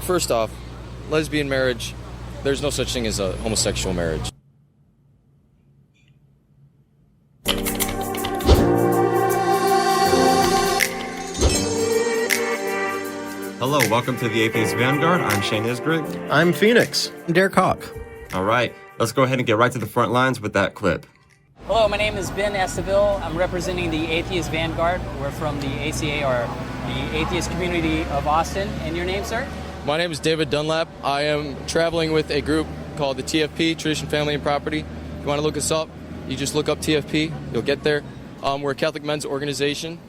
first off, lesbian marriage, there's no such thing as a homosexual marriage. Hello, welcome to the Atheist Vanguard. I'm Shane Isgrig. I'm Phoenix. I'm Derek Hawke. All right, let's go ahead and get right to the front lines with that clip. Hello, my name is Ben Esteville. I'm representing the Atheist Vanguard. We're from the ACA, or the Atheist Community of Austin. And your name, sir? My name is David Dunlap. I am traveling with a group called the TFP, Tradition, Family, and Property. If you want to look us up, you just look up TFP. You'll get there. We're a Catholic men's organization.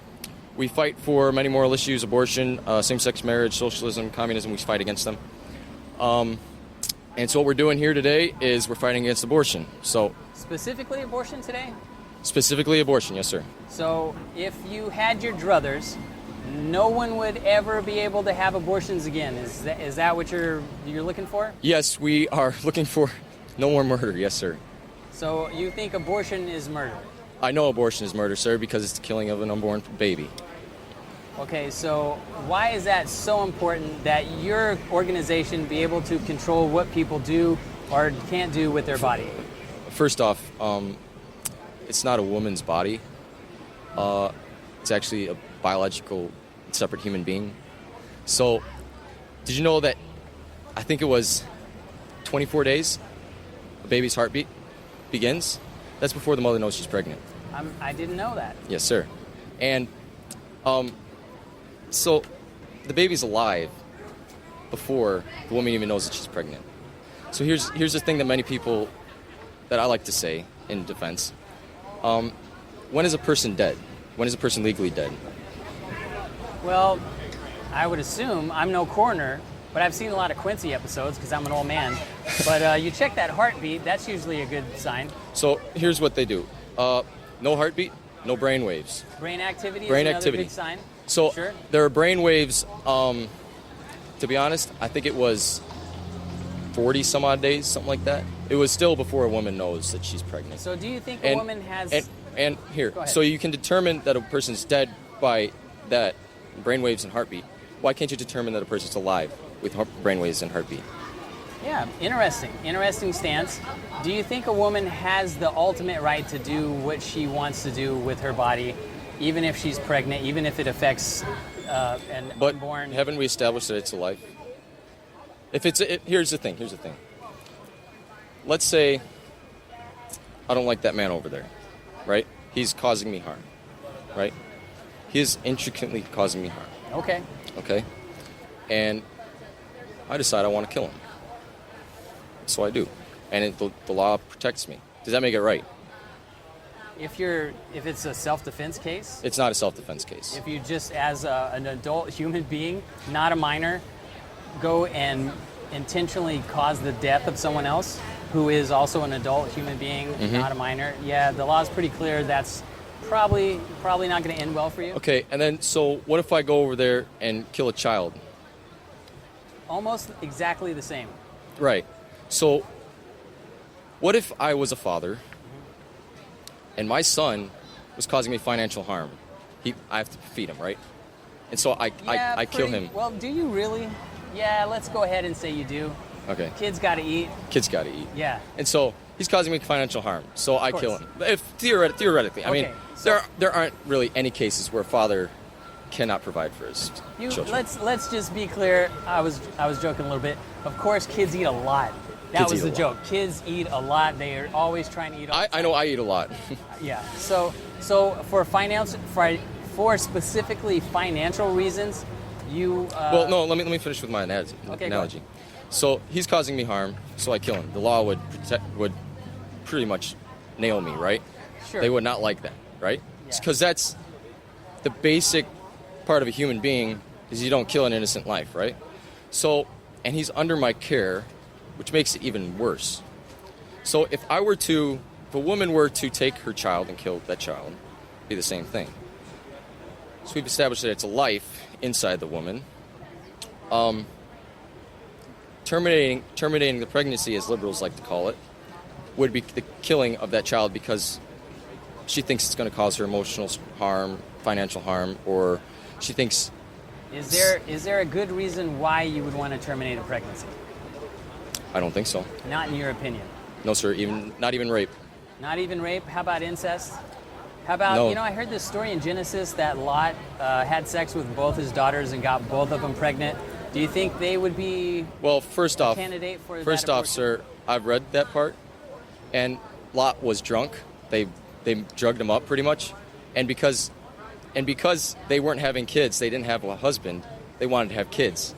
We fight for many moral issues: abortion, same-sex marriage, socialism, communism. We fight against them. And so what we're doing here today is we're fighting against abortion. So Specifically abortion today? specifically abortion, yes, sir. So if you had your druthers, no one would ever be able to have abortions again. Is that what you're looking for? Yes, we are looking for no more murder, yes, sir. So you think abortion is murder? I know abortion is murder, sir, because it's the killing of an unborn baby. Okay, so why is that so important that your organization be able to control what people do or can't do with their body? First off, it's not a woman's body. It's actually a biological, separate human being. So, did you know that I think it was 24 days a baby's heartbeat begins? That's before the mother knows she's pregnant. I didn't know that. Yes, sir. And so the baby's alive before the woman even knows that she's pregnant. So here's the thing that many people, that I like to say in defense. When is a person dead? When is a person legally dead? Well, I would assume, I'm no coroner, but I've seen a lot of Quincy episodes because I'm an old man. But you check that heartbeat, that's usually a good sign. So here's what they do. No heartbeat, no brain waves. Brain activity Brain is another activity. big sign. So Sure. there are brain waves, to be honest, I think it was 40 some odd days, something like that. It was still before a woman knows that she's pregnant. So do you think a woman has... And here, Go ahead. so you can determine that a person's dead by that brainwaves and heartbeat. Why can't you determine that a person's alive with brainwaves and heartbeat? Yeah, interesting stance. Do you think a woman has the ultimate right to do what she wants to do with her body, even if she's pregnant, even if it affects an unborn... But haven't we established that it's a life? Here's the thing. Let's say I don't like that man over there, right? He's causing me harm, right? He is intricately causing me harm. Okay? And I decide I want to kill him. So I do. And the law protects me. Does that make it right? If it's a self-defense case? It's not a self-defense case. If you just, as an adult human being, not a minor, go and intentionally cause the death of someone else who is also an adult human being, not a minor, yeah, the law is pretty clear. That's probably not going to end well for you. Okay, and then, so what if I go over there and kill a child? Almost exactly the same. Right. So, what if I was a father and my son was causing me financial harm? I have to feed him, right? And so I kill him. Well, do you really? Yeah, let's go ahead and say you do. Okay. Kids got to eat. Kids got to eat. Yeah. And so he's causing me financial harm. So I kill him. If theoretically, I mean, so there aren't really any cases where a father cannot provide for his children. Let's just be clear. I was joking a little bit. Of course, kids eat a lot. That was the joke. Kids eat a lot. They are always trying to eat. I know I eat a lot. Yeah. So for specifically financial reasons, you. Well, no. Let me finish with my analogy. Okay. So he's causing me harm. So I kill him. The law would pretty much nail me, right? Sure. They would not like that, right? Yeah. Because that's the basic part of a human being, is you don't kill an innocent life, right? So, and he's under my care, which makes it even worse. So if a woman were to take her child and kill that child, it'd be the same thing. So we've established that it's a life inside the woman. Terminating the pregnancy, as liberals like to call it, would be the killing of that child because she thinks it's going to cause her emotional harm, financial harm, or she thinks Is there a good reason why you would want to terminate a pregnancy? I don't think so. Not in your opinion. No, sir. Not even rape. Not even rape? How about incest? How about, No. I heard this story in Genesis that Lot had sex with both his daughters and got both of them pregnant. Do you think they would be Well, first off, candidate for that first off, abortion? sir, I've read that part, and Lot was drunk. They drugged him up pretty much, and because they weren't having kids, they didn't have a husband. They wanted to have kids,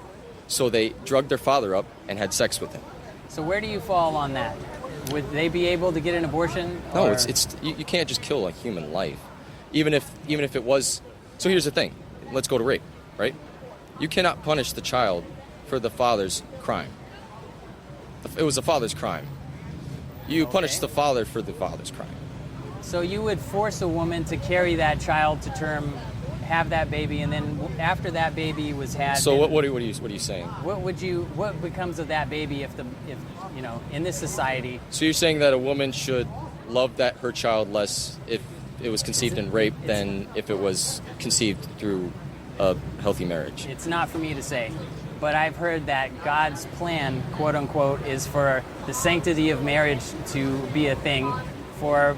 so they drugged their father up and had sex with him. So where do you fall on that? Would they be able to get an abortion? No, or- it's you can't just kill a human life, even if it was. So here's the thing. Let's go to rape, right? You cannot punish the child for the father's crime. It was the father's crime. You punish the father for the father's crime. So you would force a woman to carry that child to term, have that baby, and then after that baby was had. So then what are you saying? What becomes of that baby if in this society? So you're saying that a woman should love her child less if it was conceived in rape than if it was conceived through a healthy marriage? It's not for me to say, but I've heard that God's plan, quote unquote, is for the sanctity of marriage to be a thing, for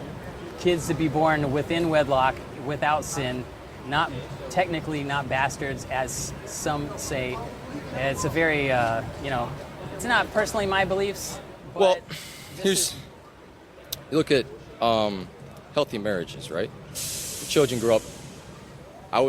kids to be born within wedlock, without sin, not technically not bastards, as some say. It's a very, it's not personally my beliefs. But Well, this you look at healthy marriages, right? Children grow up. I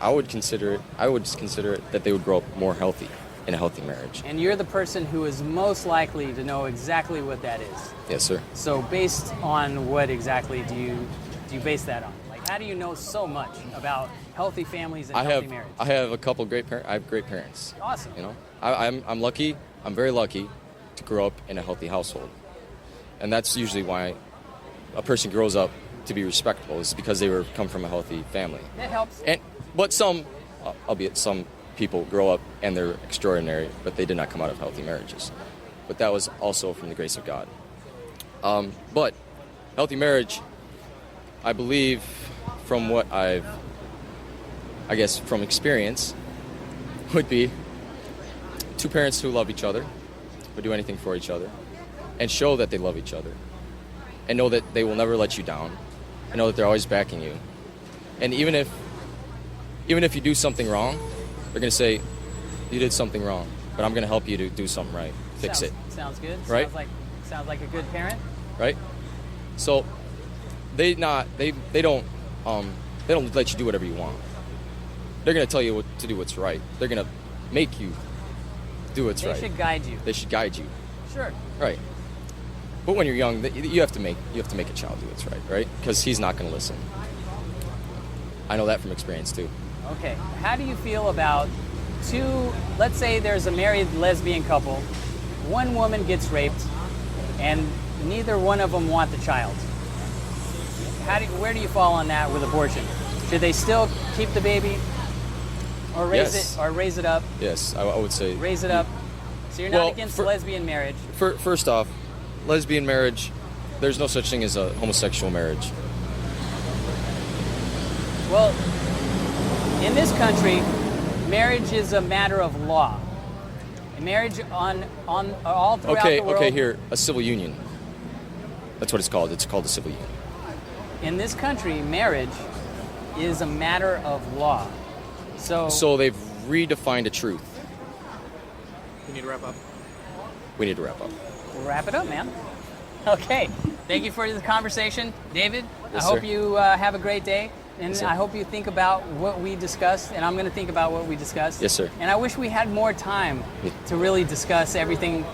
would consider it that they would grow up more healthy in a healthy marriage. and you're the person who is most likely to know exactly what that is. Yes, sir. So based on what exactly do you base that on? Like, how do you know so much about healthy families and healthy marriage? I have a couple great parents. I have great parents. Awesome. I'm lucky. I'm very lucky to grow up in a healthy household, and that's usually why a person grows up to be respectable. Is because they come from a healthy family. It helps. But some, albeit some people grow up and they're extraordinary, but they did not come out of healthy marriages. But that was also from the grace of God. But healthy marriage, I believe, from what I guess from experience, would be two parents who love each other, would do anything for each other, and show that they love each other, and know that they will never let you down, and know that they're always backing you. And even if you do something wrong, they're going to say, you did something wrong, but I'm going to help you to do something right. Fix it. Sounds good. Right? Sounds like a good parent. Right? So they don't let you do whatever you want. They're going to tell you what to do what's right. They're going to make you do what's right. They should guide you. They should guide you. Sure. Right. But when you're young, you have to make a child do what's right? Because he's not going to listen. I know that from experience too. Okay. How do you feel about let's say there's a married lesbian couple, one woman gets raped, and neither one of them want the child. Where do you fall on that with abortion? Should they still keep the baby, or raise it up? Yes, I would say. Raise it up. So you're not against lesbian marriage. First off, lesbian marriage, there's no such thing as a homosexual marriage. Well, in this country, marriage is a matter of law. Marriage on all throughout the world. Okay, here, a civil union. That's what it's called. It's called a civil union. In this country, marriage is a matter of law. So they've redefined a truth. We need to wrap up. We need to wrap up. We'll wrap it up, man. Okay. Thank you for the conversation, David. Yes, I hope sir. you have a great day. And Yes, sir. I hope you think about what we discussed, and I'm going to think about what we discussed. Yes, sir. And I wish we had more time Yeah. to really discuss everything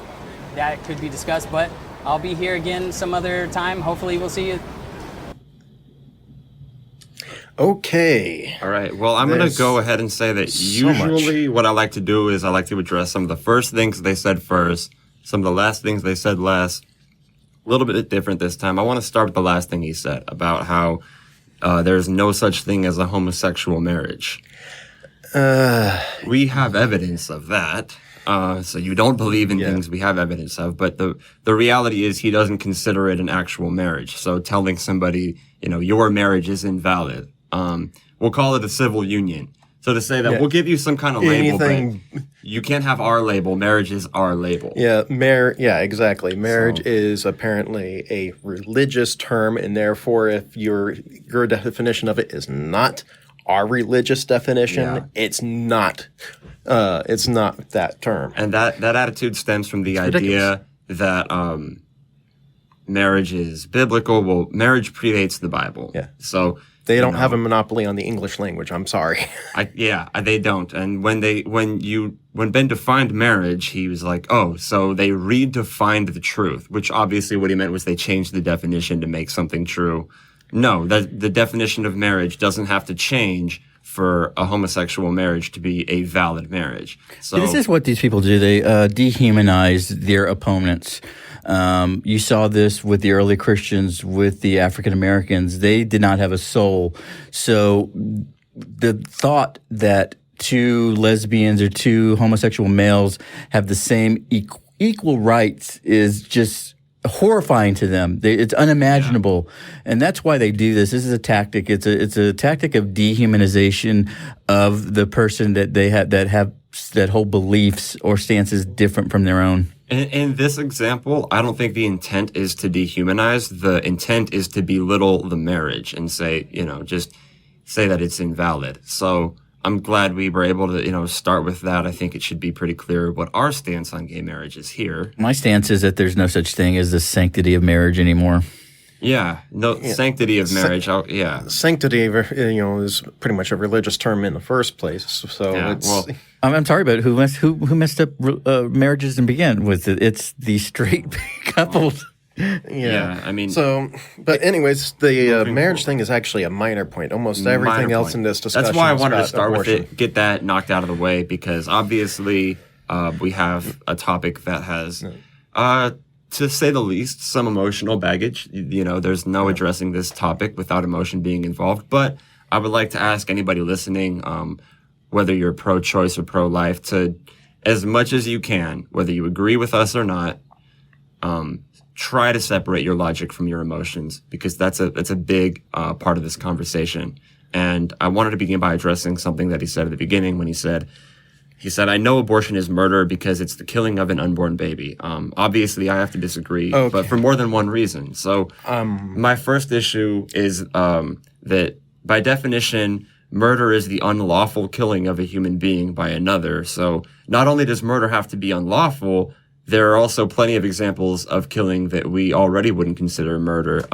that could be discussed, but I'll be here again some other time. Hopefully we'll see you. Okay. All right. Well, I'm going to go ahead and say that usually what I like to do is I like to address some of the first things they said first, some of the last things they said last. A little bit different this time. I want to start with the last thing he said about how there's no such thing as a homosexual marriage. We have evidence of that. So you don't believe in things we have evidence of, but the reality is he doesn't consider it an actual marriage. So telling somebody, your marriage is invalid. We'll call it a civil union. So to say that we'll give you some kind of label, but you can't have our label. Marriage is our label. Yeah, exactly. Marriage is apparently a religious term, and therefore, if your definition of it is not our religious definition, it's not that term. And that attitude stems from the idea that marriage is biblical. Well, marriage predates the Bible. Yeah. So they don't have a monopoly on the English language. I'm sorry. They don't. And when Ben defined marriage, he was like, oh, so they redefined the truth, which obviously what he meant was they changed the definition to make something true. No, the definition of marriage doesn't have to change for a homosexual marriage to be a valid marriage. So this is what these people do. They dehumanize their opponents. You saw this with the early Christians, with the African Americans. They did not have a soul. So the thought that two lesbians or two homosexual males have the same equal rights is just horrifying to them. It's unimaginable, and that's why they do this. This is a tactic. It's a tactic of dehumanization of the person that they have that hold beliefs or stances different from their own. In this example, I don't think the intent is to dehumanize. The intent is to belittle the marriage and say, just say that it's invalid. So I'm glad we were able to, start with that. I think it should be pretty clear what our stance on gay marriage is here. My stance is that there's no such thing as the sanctity of marriage anymore. Yeah, sanctity of marriage. Sanctity, is pretty much a religious term in the first place. So I'm sorry, but who messed up marriages and began with it? It's the straight couples. Yeah, I mean. So, but anyways, the marriage thing is actually a minor point. Almost everything else in this discussion. That's why I wanted to start abortion. with it, get that knocked out of the way, because obviously we have a topic that has, to say the least, some emotional baggage. There's no addressing this topic without emotion being involved. But I would like to ask anybody listening, whether you're pro-choice or pro-life, to, as much as you can, whether you agree with us or not, try to separate your logic from your emotions, because that's a big part of this conversation. And I wanted to begin by addressing something that he said at the beginning when he said, I know abortion is murder because it's the killing of an unborn baby. Obviously, I have to disagree, but for more than one reason. So my first issue is that by definition, murder is the unlawful killing of a human being by another. So not only does murder have to be unlawful, there are also plenty of examples of killing that we already wouldn't consider murder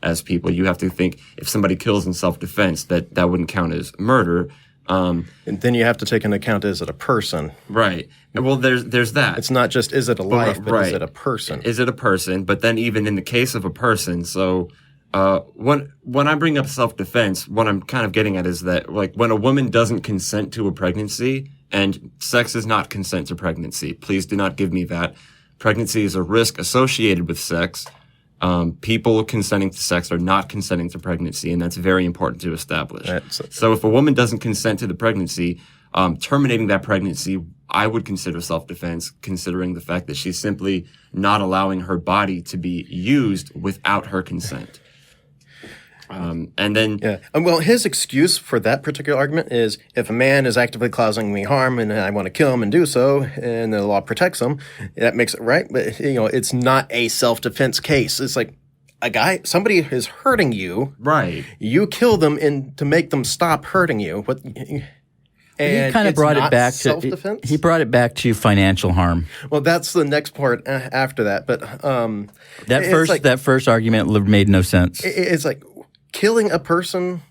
as people. You have to think if somebody kills in self-defense, that wouldn't count as murder. And then you have to take into account, is it a person? Right. Well, there's that. It's not just is it a life, but is it a person? Is it a person? But then even in the case of a person, so when I bring up self-defense, what I'm kind of getting at is that, like, when a woman doesn't consent to a pregnancy, and sex is not consent to pregnancy. Please do not give me that. Pregnancy is a risk associated with sex. People consenting to sex are not consenting to pregnancy, and that's very important to establish. So if a woman doesn't consent to the pregnancy, terminating that pregnancy, I would consider self-defense, considering the fact that she's simply not allowing her body to be used without her consent. And then, well, his excuse for that particular argument is if a man is actively causing me harm and I want to kill him and do so, and the law protects him, that makes it right. But it's not a self-defense case. It's like somebody is hurting you, right? You kill them to make them stop hurting you. And he kind of brought it back self-defense? He brought it back to financial harm. Well, that's the next part after that. But that first argument made no sense. It's like, killing a person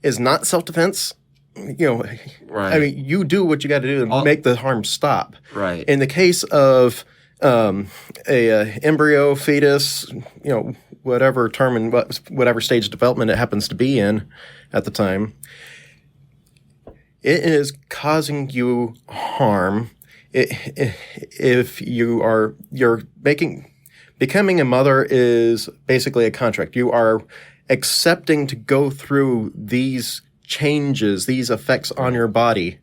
is not self-defense. Right. I mean, you do what you got to do to make the harm stop. Right. In the case of a embryo, fetus, whatever term and whatever stage of development it happens to be in at the time, it is causing you harm. If becoming a mother is basically a contract. You are accepting to go through these changes, these effects on your body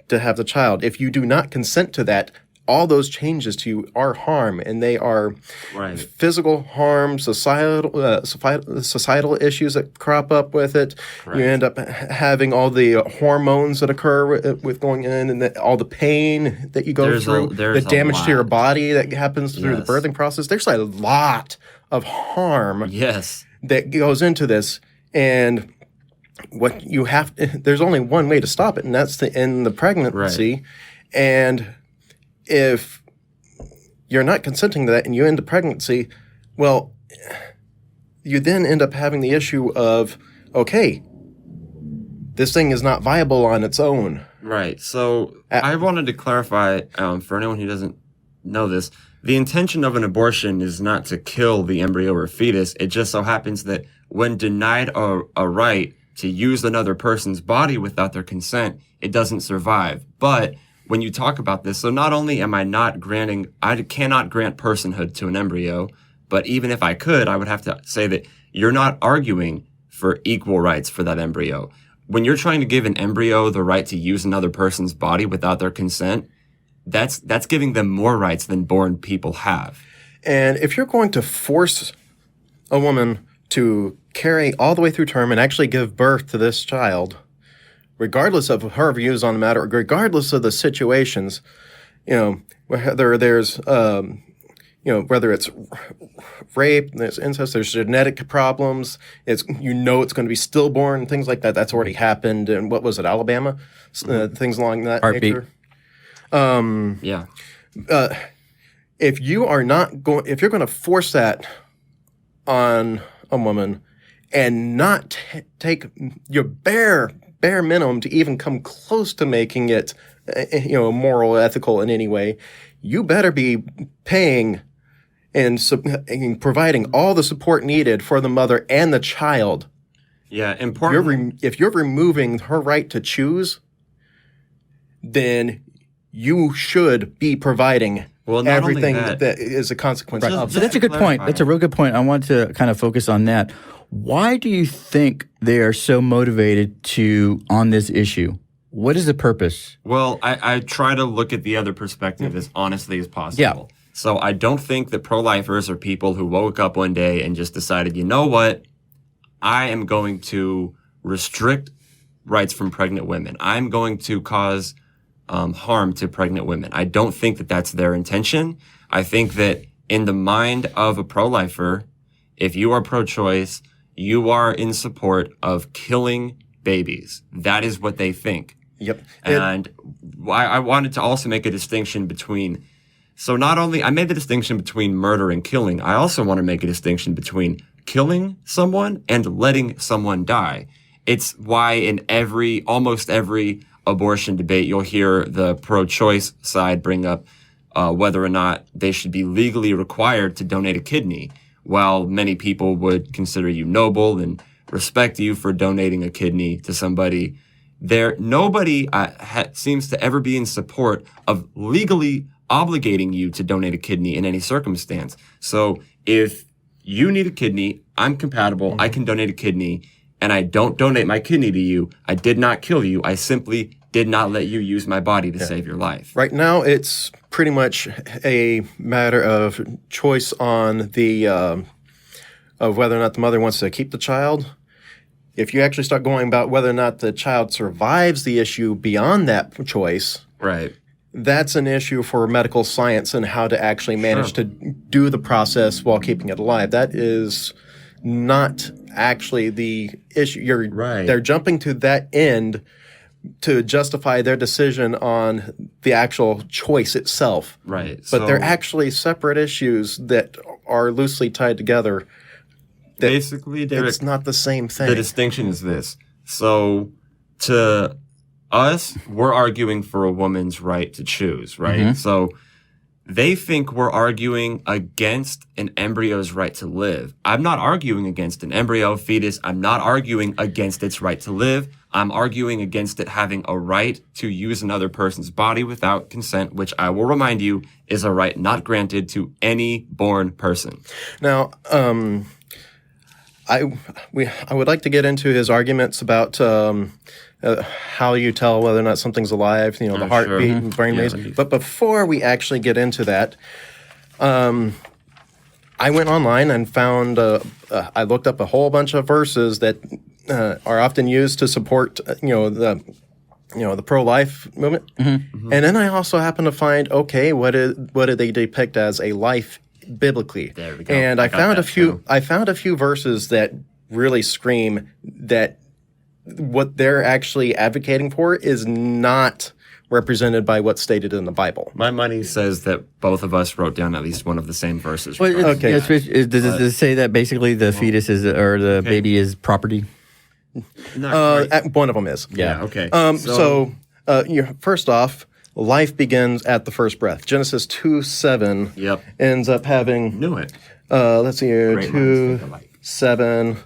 to have the child. If you do not consent to that, all those changes to you are harm, and they are Right. physical harm, societal issues that crop up with it. Correct. You end up having all the hormones that occur with going in, and all the pain that you go through, the damage to your body that happens through the birthing process. There's a lot of harm Yes. that goes into this, and what you have, there's only one way to stop it, and that's to end the pregnancy. Right. And if you're not consenting to that and you end the pregnancy, well, you then end up having the issue of, okay, this thing is not viable on its own. Right. So I wanted to clarify for anyone who doesn't know this, the intention of an abortion is not to kill the embryo or fetus. It just so happens that when denied a right to use another person's body without their consent, it doesn't survive. But when you talk about this, so not only am I cannot grant personhood to an embryo, but even if I could, I would have to say that you're not arguing for equal rights for that embryo. When you're trying to give an embryo the right to use another person's body without their consent, that's giving them more rights than born people have. And if you're going to force a woman to carry all the way through term and actually give birth to this child, regardless of her views on the matter, regardless of the situations, whether there's, whether it's rape, there's incest, there's genetic problems, it's going to be stillborn, things like that. That's already happened. And what was it, Alabama? Things along that Heartbeat. nature. Yeah. If you're going to force that on a woman and not take your bare minimum to even come close to making it, moral, ethical in any way, you better be paying and providing all the support needed for the mother and the child. Yeah, important. If you're removing her right to choose, then you should be providing everything that is a consequence of So that's a good point. That's a real good point. I want to kind of focus on that. Why do you think they are so motivated on this issue? What is the purpose? Well, I try to look at the other perspective as honestly as possible. Yeah. So I don't think that pro-lifers are people who woke up one day and just decided, you know what, I am going to restrict rights from pregnant women. I'm going to cause harm to pregnant women. I don't think that that's their intention. I think that in the mind of a pro-lifer, if you are pro-choice, you are in support of killing babies. That is what they think. Yep. And I wanted to also make a distinction between, so not only, I made the distinction between murder and killing, I also want to make a distinction between killing someone and letting someone die. It's why in almost every abortion debate, you'll hear the pro-choice side bring up whether or not they should be legally required to donate a kidney. While many people would consider you noble and respect you for donating a kidney to somebody, nobody seems to ever be in support of legally obligating you to donate a kidney in any circumstance. So if you need a kidney, I'm compatible, I can donate a kidney, and I don't donate my kidney to you, I did not kill you, I simply did not let you use my body to save your life. Right now, it's pretty much a matter of choice on the of whether or not the mother wants to keep the child. If you actually start going about whether or not the child survives the issue beyond that choice, right, that's an issue for medical science and how to actually manage to do the process while keeping it alive. That is not actually the issue. They're jumping to that end to justify their decision on the actual choice itself. Right. But they're actually separate issues that are loosely tied together. Basically, Derek, it's not the same thing. The distinction is this. So to us, we're arguing for a woman's right to choose, right? Mm-hmm. So they think we're arguing against an embryo's right to live. I'm not arguing against an embryo, fetus. I'm not arguing against its right to live. I'm arguing against it having a right to use another person's body without consent, which I will remind you is a right not granted to any born person. Now, I would like to get into his arguments about how you tell whether or not something's alive, the heartbeat, and brain waves. But before we actually get into that, I went online and found, I looked up a whole bunch of verses that are often used to support, the pro-life movement. And then I also happened to find, okay, what do they depict as a life biblically? There we go. And I found a few verses that really scream that what they're actually advocating for is not represented by what's stated in the Bible. My money says that both of us wrote down at least one of the same verses. Well, does it say that basically the fetus is or the baby is property? One of them is. Yeah. Okay. First off, life begins at the first breath. Genesis 2:7 Yep. ends up having. Knew it. Let's see here. Great minds think alike. 2:7.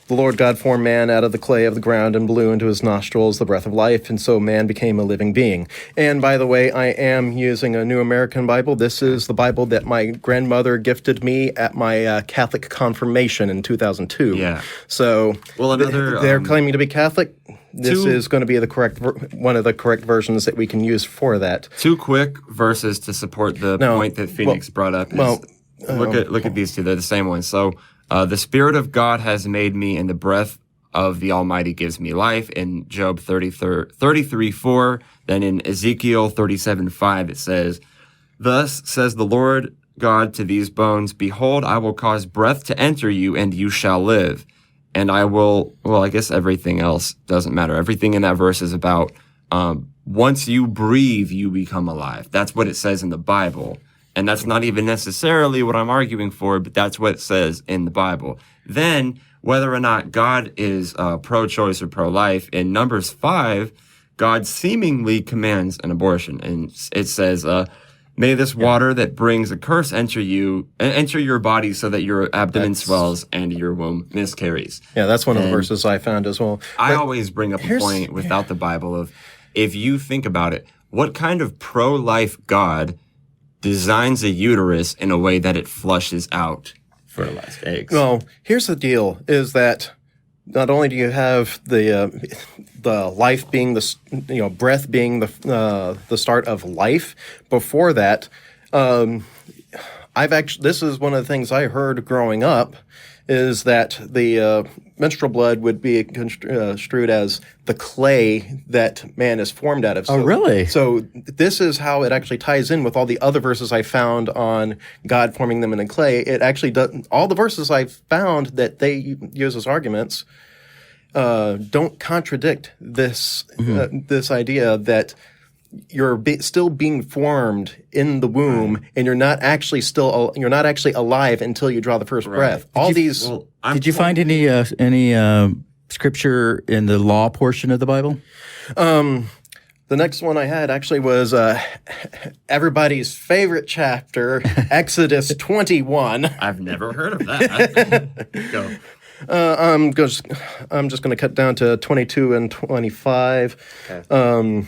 The Lord God formed man out of the clay of the ground and blew into his nostrils the breath of life, and so man became a living being. And by the way, I am using a New American Bible. This is the Bible that my grandmother gifted me at my Catholic confirmation in 2002. Yeah. So they're claiming to be Catholic. This is going to be the correct one of the correct versions that we can use for that. Two quick verses to support the point that Phoenix brought up. Look at these two; they're the same ones. So, the Spirit of God has made me, and the breath of the Almighty gives me life. In Job 33:4. Then in Ezekiel 37:5, it says, "Thus says the Lord God to these bones: Behold, I will cause breath to enter you, and you shall live." And I will, I guess everything else doesn't matter. Everything in that verse is about once you breathe, you become alive. That's what it says in the Bible. And that's not even necessarily what I'm arguing for, but that's what it says in the Bible. Then, whether or not God is pro-choice or pro-life, in Numbers 5, God seemingly commands an abortion. And it says, may this water that brings a curse enter your body so that your abdomen swells and your womb miscarries. Yeah, that's one of the verses I found as well. I always bring up a point without the Bible of, if you think about it, what kind of pro-life God designs a uterus in a way that it flushes out fertilized eggs? Well, here's the deal, is that not only do you have the life being breath being the start of life. Before that, this is one of the things I heard growing up, is that the menstrual blood would be construed as the clay that man is formed out of. Oh, really? So this is how it actually ties in with all the other verses I found on God forming them in the clay. It actually does. All the verses I found that they use as arguments don't contradict this this idea that you're still being formed in the womb, and you're not actually alive until you draw the first breath. Did you find any scripture in the law portion of the Bible? The next one I had actually was everybody's favorite chapter, Exodus 21. I've never heard of that. Go. I'm just going to cut down to 22 and 25. Okay.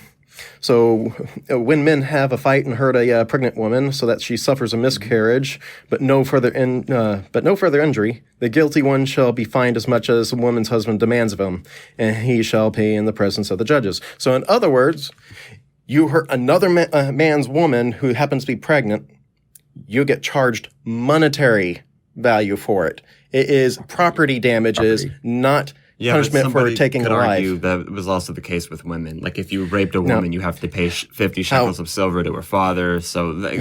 So when men have a fight and hurt a pregnant woman so that she suffers a miscarriage, but no further injury, the guilty one shall be fined as much as the woman's husband demands of him, and he shall pay in the presence of the judges. So in other words, you hurt another man's woman who happens to be pregnant, you get charged monetary value for it. It is property damages, not punishment for taking a life. Argue that was also the case with women. Like if you raped a woman, you have to pay 50 shekels of silver to her father. So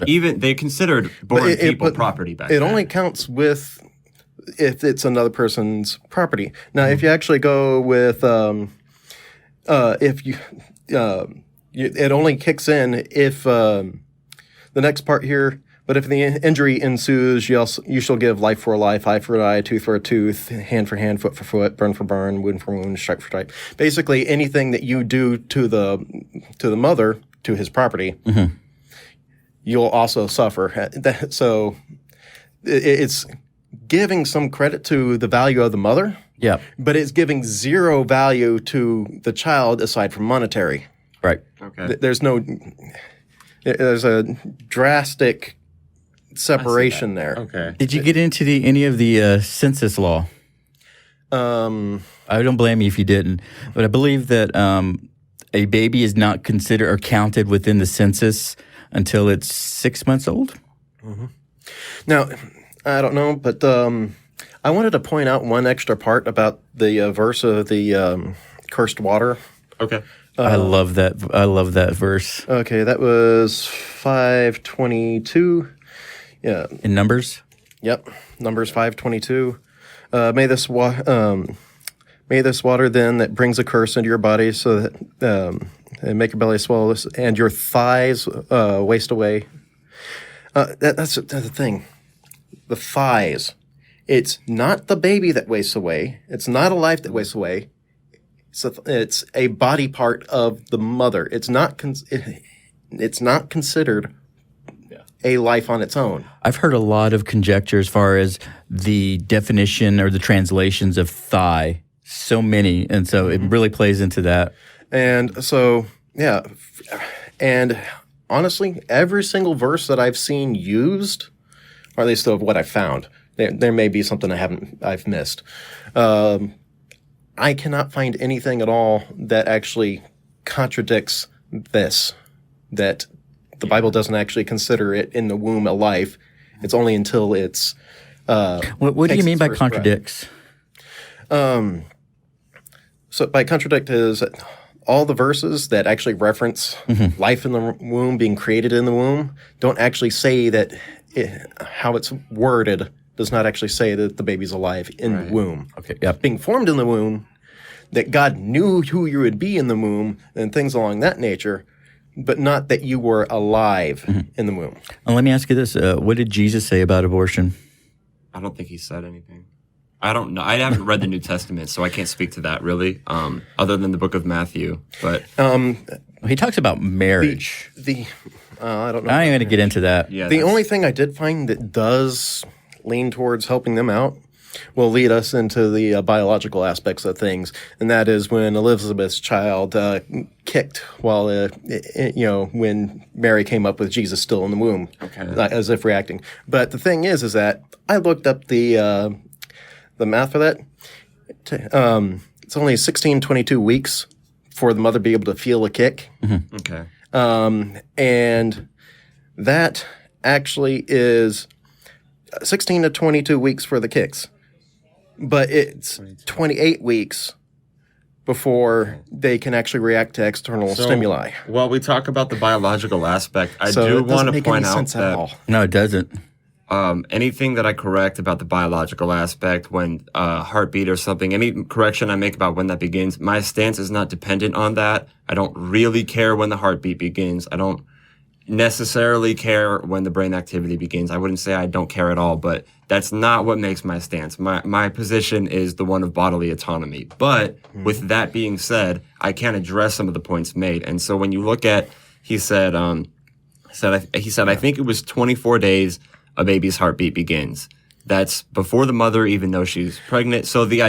even they considered born people property back then. It only counts if it's another person's property. Now, if you actually go with it only kicks in if the next part here. But if the injury ensues, you shall give life for a life, eye for an eye, tooth for a tooth, hand for hand, foot for foot, burn for burn, wound for wound, stripe for stripe. Basically, anything that you do to the mother, to his property, you'll also suffer. So it's giving some credit to the value of the mother, but it's giving zero value to the child aside from monetary. Right. Okay. There's a drastic separation there. Okay. Did you get into any of the census law? I don't blame you if you didn't, but I believe that a baby is not considered or counted within the census until it's 6 months old. Now, I don't know, but I wanted to point out one extra part about the verse of the cursed water. Okay. I love that. I love that verse. Okay, that was 5:22. Yeah. In Numbers? Yep. Numbers 5:22. May this water then that brings a curse into your body, so that and make your belly swell, and your thighs waste away. That's the thing. The thighs. It's not the baby that wastes away. It's not a life that wastes away. It's a body part of the mother. It's not considered a life on its own. I've heard a lot of conjecture as far as the definition or the translations of thigh. So many, and so it really plays into that. And so, yeah. And honestly, every single verse that I've seen used, or at least of what I found, there may be something I've missed. I cannot find anything at all that actually contradicts this, that the Bible doesn't actually consider it in the womb a life. It's only until it's what do you mean by contradicts? So by contradict is all the verses that actually reference life in the womb, being created in the womb, don't actually say that how it's worded does not actually say that the baby's alive in the womb. Okay, yep. Being formed in the womb, that God knew who you would be in the womb and things along that nature, but not that you were alive in the womb. And let me ask you this. What did Jesus say about abortion? I don't think he said anything. I don't know. I haven't read the New Testament, so I can't speak to that really, other than the book of Matthew. But He talks about marriage. I don't know. I ain't going to get into that. yeah, The only thing I did find that does lean towards helping them out will lead us into the biological aspects of things, and that is when Elizabeth's child kicked while, when Mary came up with Jesus still in the womb, as if reacting. But the thing is that I looked up the math for that. It's only 16-22 weeks for the mother to be able to feel a kick. Okay. And that actually is 16 to 22 weeks for the kicks. But it's 28 weeks before they can actually react to external stimuli. While we talk about the biological aspect, I So do it doesn't want to make point any out sense at all. that No, it doesn't. anything that I correct about the biological aspect, when heartbeat or something, any correction I make about when that begins, my stance is not dependent on that. I don't really care when the heartbeat begins. I don't necessarily care when the brain activity begins. I wouldn't say I don't care at all, but that's not what makes my stance. My position is the one of bodily autonomy. But with that being said, I can address some of the points made. And so when you look at, he said, I think it was 24 days a baby's heartbeat begins. That's before the mother even knows she's pregnant. So the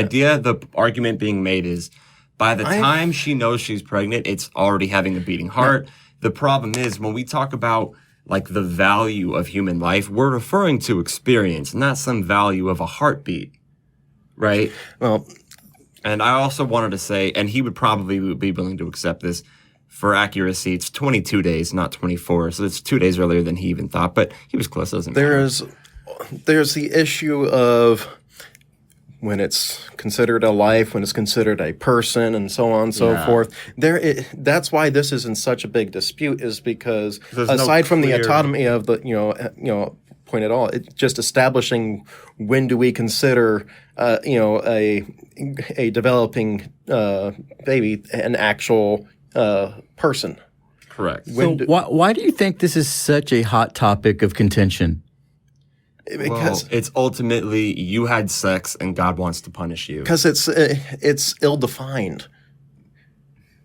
argument being made is by the time she knows she's pregnant, it's already having a beating heart. The problem is when we talk about like the value of human life, we're referring to experience, not some value of a heartbeat, right? Well, and I also wanted to say, and he would probably be willing to accept this for accuracy, it's 22 days, not 24. So it's 2 days earlier than he even thought, but he was close. Doesn't matter. There's the issue of when it's considered a life, when it's considered a person, and so on and so forth. That's why this is in such a big dispute, is because aside from the autonomy of the point at all, it's just establishing when do we consider a developing baby an actual person. Correct. So why do you think this is such a hot topic of contention? Because it's ultimately you had sex and God wants to punish you. Because it's ill-defined.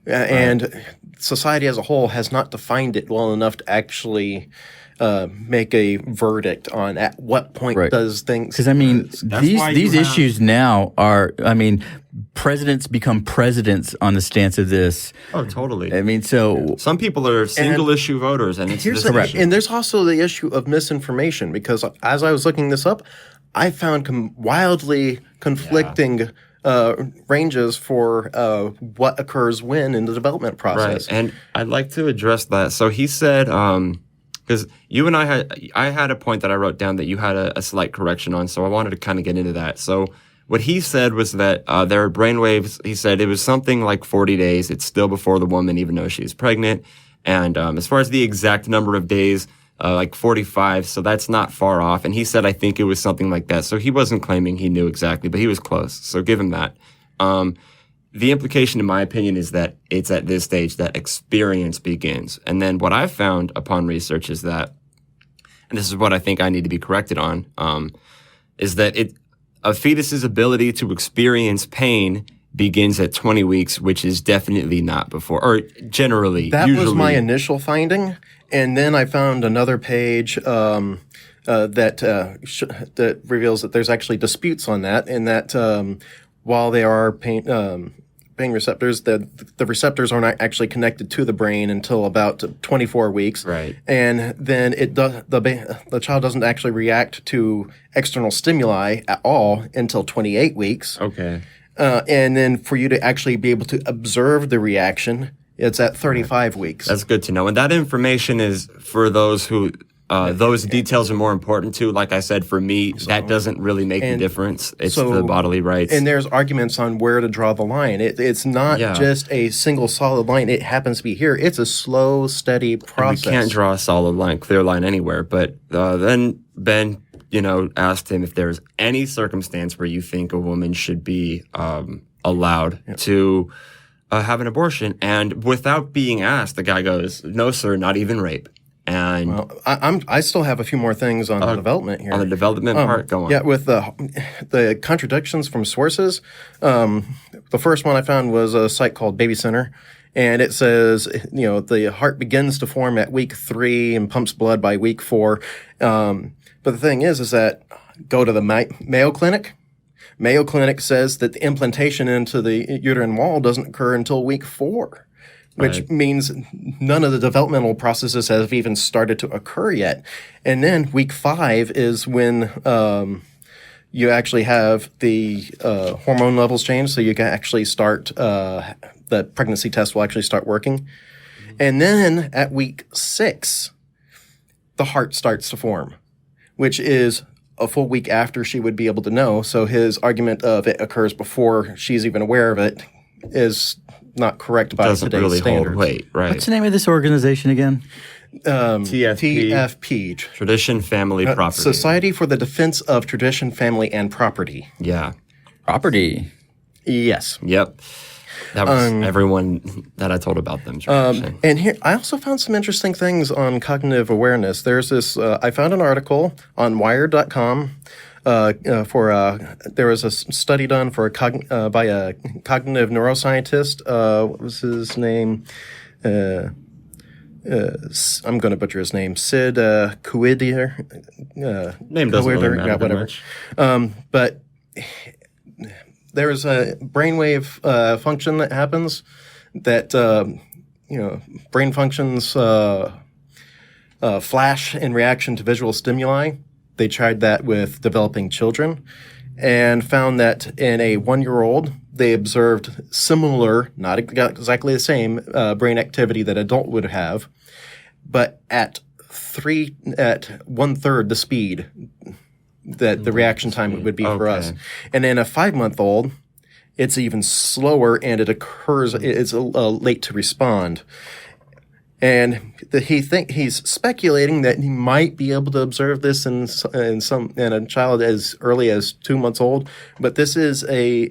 And society as a whole has not defined it well enough to actually make a verdict on at what point does things... Because, I mean, these issues now are, I mean, presidents become presidents on the stance of this. Oh, totally. I mean, so... Some people are single-issue voters, and it's correct. And there's also the issue of misinformation, because as I was looking this up, I found wildly conflicting ranges for what occurs when in the development process. Right, and I'd like to address that. So he said, because you and I had a point that I wrote down that you had a slight correction on, so I wanted to kind of get into that. So what he said was that there are brainwaves. He said it was something like 40 days. It's still before the woman even knows she's pregnant. And as far as the exact number of days, like 45, so that's not far off. And he said, I think it was something like that. So he wasn't claiming he knew exactly, but he was close. So give him that. The implication, in my opinion, is that it's at this stage that experience begins. And then what I've found upon research is that, and this is what I think I need to be corrected on, is that a fetus's ability to experience pain begins at 20 weeks, which is definitely not before, or generally. That was my initial finding. And then I found another page that reveals that there's actually disputes on that, and that while they are pain receptors, the receptors are not actually connected to the brain until about 24 weeks. Right. And then the child doesn't actually react to external stimuli at all until 28 weeks. Okay. And then for you to actually be able to observe the reaction, it's at 35 weeks. That's good to know. And that information is for those who, those details are more important to. Like I said, for me, that doesn't really make a difference. It's the bodily rights. And there's arguments on where to draw the line. It's not just a single solid line. It happens to be here. It's a slow, steady process. And we can't draw a solid line, clear line anywhere. But then Ben, asked him if there's any circumstance where you think a woman should be allowed to have an abortion. And without being asked, the guy goes, "No, sir, not even rape." And I still have a few more things on the development here. On the development part, go on. Yeah, with the contradictions from sources. The first one I found was a site called Baby Center, and it says the heart begins to form at week 3 and pumps blood by week 4. But the thing is that go to the Mayo Clinic. Mayo Clinic says that the implantation into the uterine wall doesn't occur until week 4. Which means none of the developmental processes have even started to occur yet. And then week 5 is when you actually have the hormone levels change, so you can actually start, the pregnancy test will actually start working. And then at week 6, the heart starts to form, which is a full week after she would be able to know. So his argument of it occurs before she's even aware of it is not correct by doesn't today's really standards. hold weight, right? What's the name of this organization again? TFP. Tradition, Family, Property. Society for the Defense of Tradition, Family, and Property. Yeah. Property. Yes. Yep. That was everyone that I told about them. And here, I also found some interesting things on cognitive awareness. There's this, I found an article on Wired.com there was a study done by a cognitive neuroscientist. What was his name? I'm going to butcher his name. Sid Kuidier. Name doesn't really matter whatever. much. But there's a brainwave function that happens that brain functions flash in reaction to visual stimuli. They tried that with developing children and found that in a 1-year-old, they observed similar, not exactly the same, brain activity that adult would have, but at 1/3 the speed that the reaction time would be for us. And in a 5-month-old, it's even slower and it occurs, it's late to respond. And he's speculating that he might be able to observe this in a child as early as 2 months old, but this is a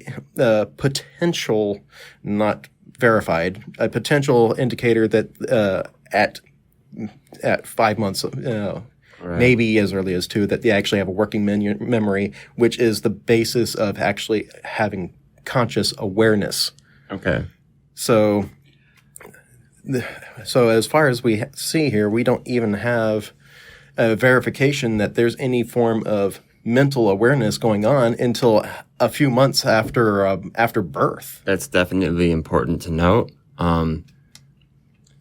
potential, not verified, a potential indicator that at 5 months, maybe as early as 2, that they actually have a working memory, which is the basis of actually having conscious awareness. Okay. So as far as we see here, we don't even have a verification that there's any form of mental awareness going on until a few months after birth. That's definitely important to note.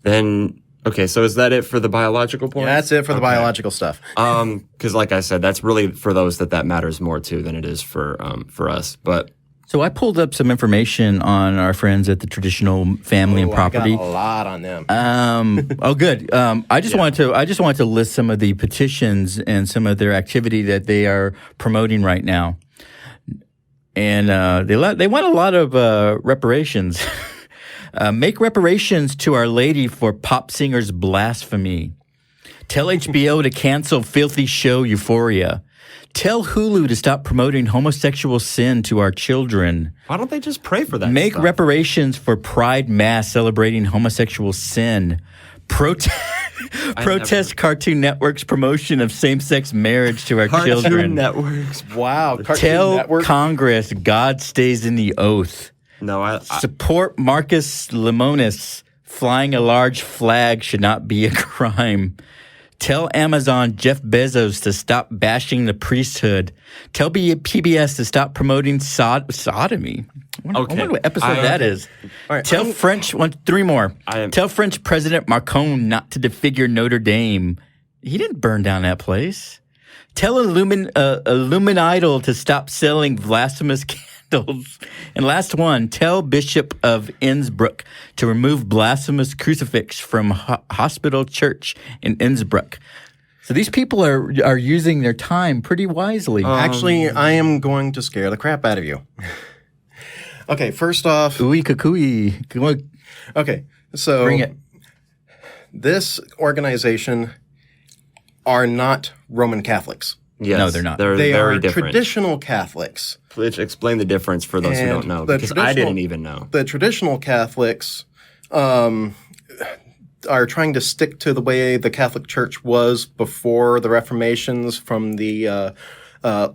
Then, okay, so is that it for the biological point? Yeah, that's it for the biological stuff. Because like I said, that's really for those that matters more to than it is for us. But So I pulled up some information on our friends at the Traditional Family and Property. I got a lot on them. Good. I just wanted to list some of the petitions and some of their activity that they are promoting right now. And they want a lot of reparations. Make reparations to Our Lady for pop singer's blasphemy. Tell HBO to cancel filthy show Euphoria. Tell Hulu to stop promoting homosexual sin to our children. Why don't they just pray for that Make stuff? reparations for Pride Mass celebrating homosexual sin. Protest Cartoon Network's promotion of same-sex marriage to our Cartoon children. Networks. Wow. Cartoon Tell Network. Congress God stays in the oath. No, I Support Marcus Lemonis. Flying a large flag should not be a crime. Tell Amazon Jeff Bezos to stop bashing the priesthood. Tell PBS to stop promoting sodomy. I wonder what episode that is. All right, Tell three more. am- Tell French President Macron not to defigure Notre Dame. He didn't burn down that place. Tell Illuminidal to stop selling blasphemous candles. And last one, tell Bishop of Innsbruck to remove blasphemous crucifix from Hospital Church in Innsbruck. So these people are using their time pretty wisely. Actually, I am going to scare the crap out of you. Okay, first off, Ooey kakooey. Come on, okay, so bring it. this organization are not Roman Catholics. yes, No, they're not. They're They very are different. traditional Catholics. Please explain the difference for those who And don't know, the because I traditional- didn't even know. The traditional Catholics are trying to stick to the way the Catholic Church was before the Reformations from the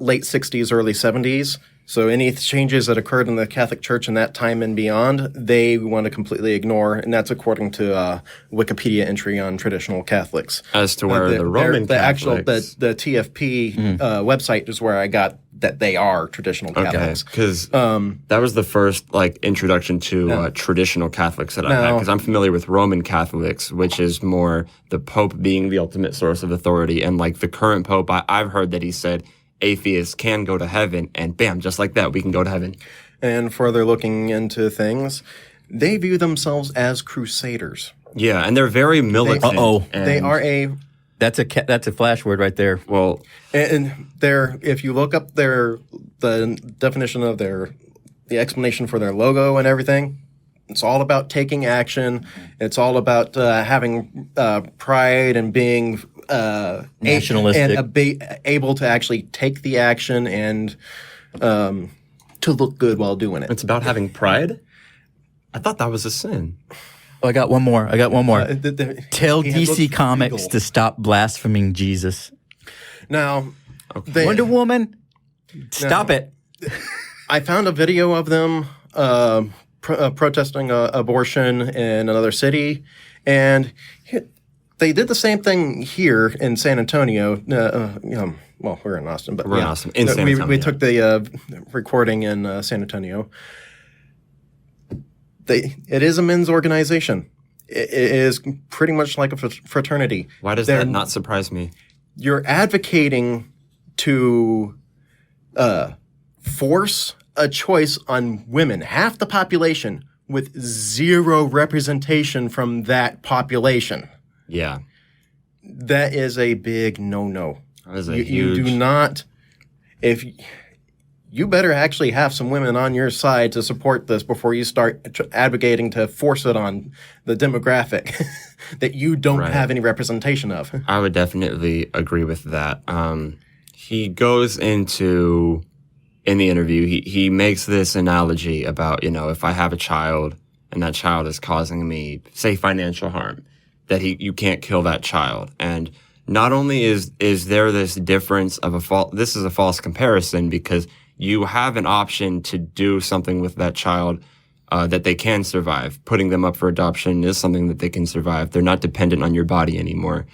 late 60s, early 70s. So any changes that occurred in the Catholic Church in that time and beyond, they want to completely ignore, and that's according to Wikipedia entry on traditional Catholics. As to where the Roman Catholics... the TFP website is where I got that they are traditional Okay, Catholics. because that was the first introduction to traditional Catholics that I had. Because I'm familiar with Roman Catholics, which is more the Pope being the ultimate source of authority, and the current Pope, I've heard that he said atheists can go to heaven, and bam, just like that, we can go to heaven. And further looking into things, they view themselves as crusaders. Yeah, and they're very militant. and- They are a That's a flash word right there. Well, and they're if you look up the definition of the explanation for their logo and everything, it's all about taking action. It's all about having pride and being Nationalistic. and able to actually take the action and to look good while doing it. it's about having pride? I thought that was a sin. Oh, I got one more. Tell He had DC looked Comics regal. to stop blaspheming Jesus. Now, they- Wonder Woman, stop it. I found a video of them protesting abortion in another city, and they did the same thing here in San Antonio. Well, we're in Austin, but We're in Austin, in San we Antonio. took the recording in San Antonio. It is a men's organization. It is pretty much like a fraternity. Why does that not surprise me? You're advocating to force a choice on women, half the population, with zero representation from that population. Yeah. That is a big no-no. That is a You huge... do not. If you better actually have some women on your side to support this before you start advocating to force it on the demographic that you don't Right. have any representation of. I would definitely agree with that. He goes into, in the interview, he makes this analogy about, if I have a child and that child is causing me, say, financial harm, that you can't kill that child. And not only is there this difference of this is a false comparison because you have an option to do something with that child that they can survive. Putting them up for adoption is something that they can survive. They're not dependent on your body anymore.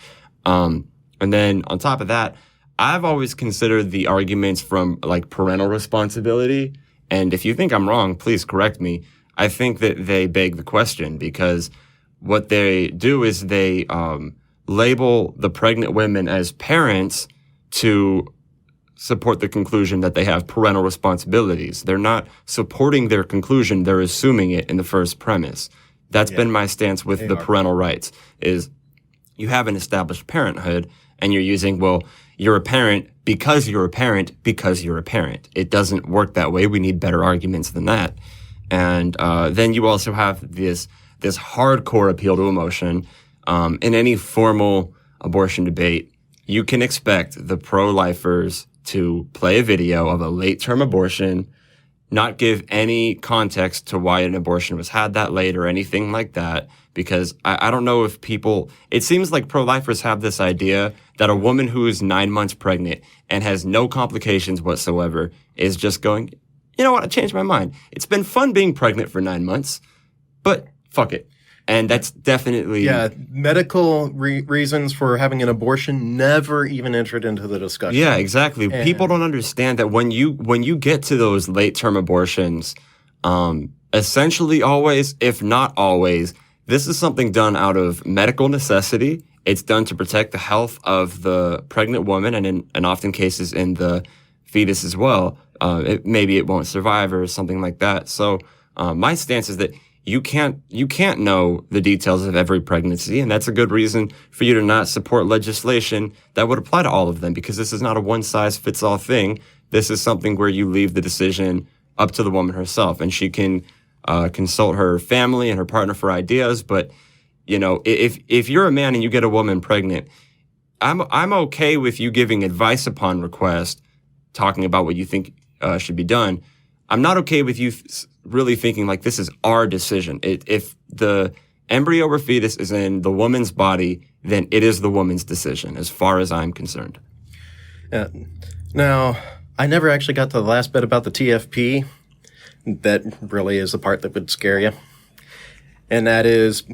And then on top of that, I've always considered the arguments from parental responsibility. And if you think I'm wrong, please correct me. I think that they beg the question because what they do is they label the pregnant women as parents to support the conclusion that they have parental responsibilities. They're not supporting their conclusion. They're assuming it in the first premise. That's been my stance with the parental rights is you have an established parenthood and you're using, well, you're a parent because you're a parent because you're a parent. It doesn't work that way. We need better arguments than that. And then you also have this hardcore appeal to emotion. In any formal abortion debate, you can expect the pro-lifers to play a video of a late-term abortion, not give any context to why an abortion was had that late or anything like that, because I don't know if people, it seems like pro-lifers have this idea that a woman who is 9 months pregnant and has no complications whatsoever is just going, you know what, I changed my mind. It's been fun being pregnant for 9 months, but fuck it. And that's definitely... Yeah, medical reasons for having an abortion never even entered into the discussion. Yeah, exactly. And people don't understand that when you get to those late-term abortions, essentially always, if not always, this is something done out of medical necessity. It's done to protect the health of the pregnant woman and in often cases in the fetus as well. Maybe it won't survive or something like that. So my stance is that you can't know the details of every pregnancy, and that's a good reason for you to not support legislation that would apply to all of them, because this is not a one-size-fits-all thing. This is something where you leave the decision up to the woman herself, and she can consult her family and her partner for ideas. But you know, if you're a man and you get a woman pregnant, I'm okay with you giving advice upon request, talking about what you think should be done. I'm not okay with you really thinking like this is our decision. If the embryo or fetus is in the woman's body, then it is the woman's decision, as far as I'm concerned. Now, I never actually got to the last bit about the TFP. That really is the part that would scare you. And that is,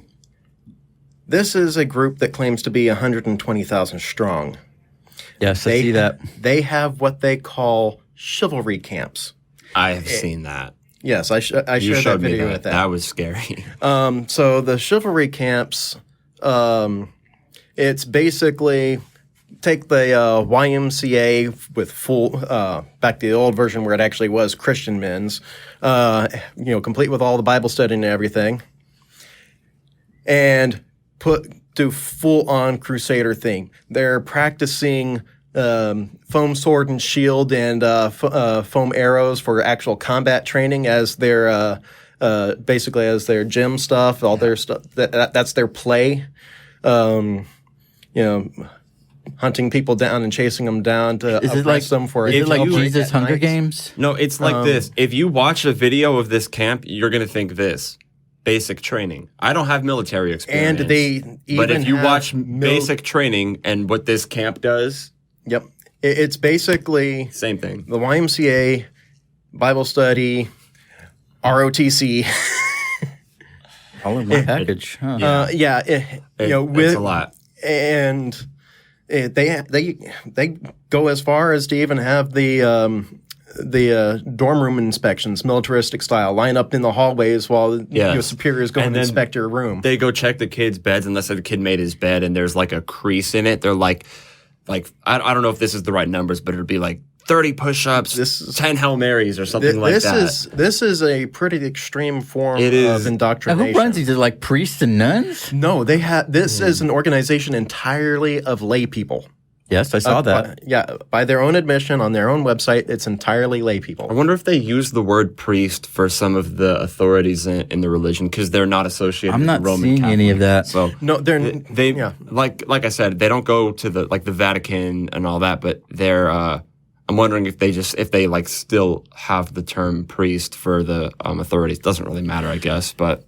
this is a group that claims to be 120,000 strong. Yes, I see that. They have what they call chivalry camps. I have seen that. Yes, I shared that video with that. That was scary. So the chivalry camps, it's basically take the YMCA with full, back to the old version where it actually was Christian men's, complete with all the Bible study and everything, and do full-on Crusader thing. They're practicing foam sword and shield and foam arrows for actual combat training as their basically as their gym stuff, all their stuff. That's their play. Hunting people down and chasing them down to oppress them for. Is it like Jesus Hunger Games? No, it's like this. If you watch a video of this camp, you're gonna think this. Basic training. I don't have military experience. And they even but if you watch basic training and what this camp does. Yep. It's basically same thing. The YMCA, Bible study, ROTC. All in one package. Huh. It's a lot. And they go as far as to even have the dorm room inspections, militaristic style, line up in the hallways while your superiors go and inspect your room. They go check the kids' beds unless the kid made his bed and there's like a crease in it. They're like I don't know if this is the right numbers, but it'd be like 30 push-ups, 10 Hail Marys or something like that. This is a pretty extreme form of indoctrination. Who runs these? Are they like priests and nuns? No, they have. This is an organization entirely of lay people. Yes, I saw that. By their own admission on their own website, it's entirely lay people. I wonder if they use the word priest for some of the authorities in the religion because they're not associated with Roman Catholic. I'm not seeing any of that. So no, they like I said, they don't go to the Vatican and all that, but they're. I'm wondering if they still have the term priest for the authorities. Doesn't really matter, I guess, but.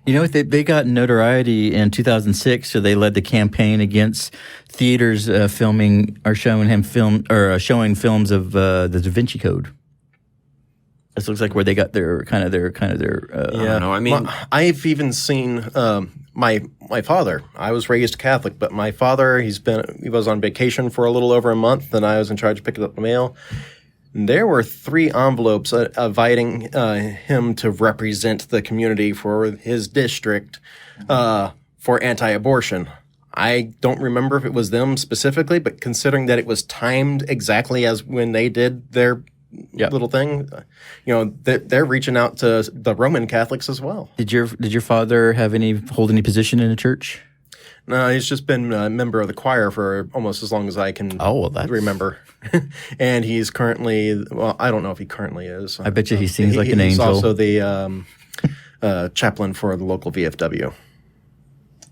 You know, they got notoriety in 2006, so they led the campaign against theaters filming or showing films of the Da Vinci Code. This looks like where they got their kind of their. I don't know. I mean, I've even seen my father. I was raised Catholic, but my father he was on vacation for a little over a month, and I was in charge of picking up the mail. There were 3 envelopes inviting him to represent the community for his district for anti-abortion. I don't remember if it was them specifically, but considering that it was timed exactly as when they did their little thing, they're reaching out to the Roman Catholics as well. Did your father hold any position in the church? No, he's just been a member of the choir for almost as long as I can remember. And he's currently, I don't know if he currently is. I bet you he sings like an he's angel. He's also the chaplain for the local VFW.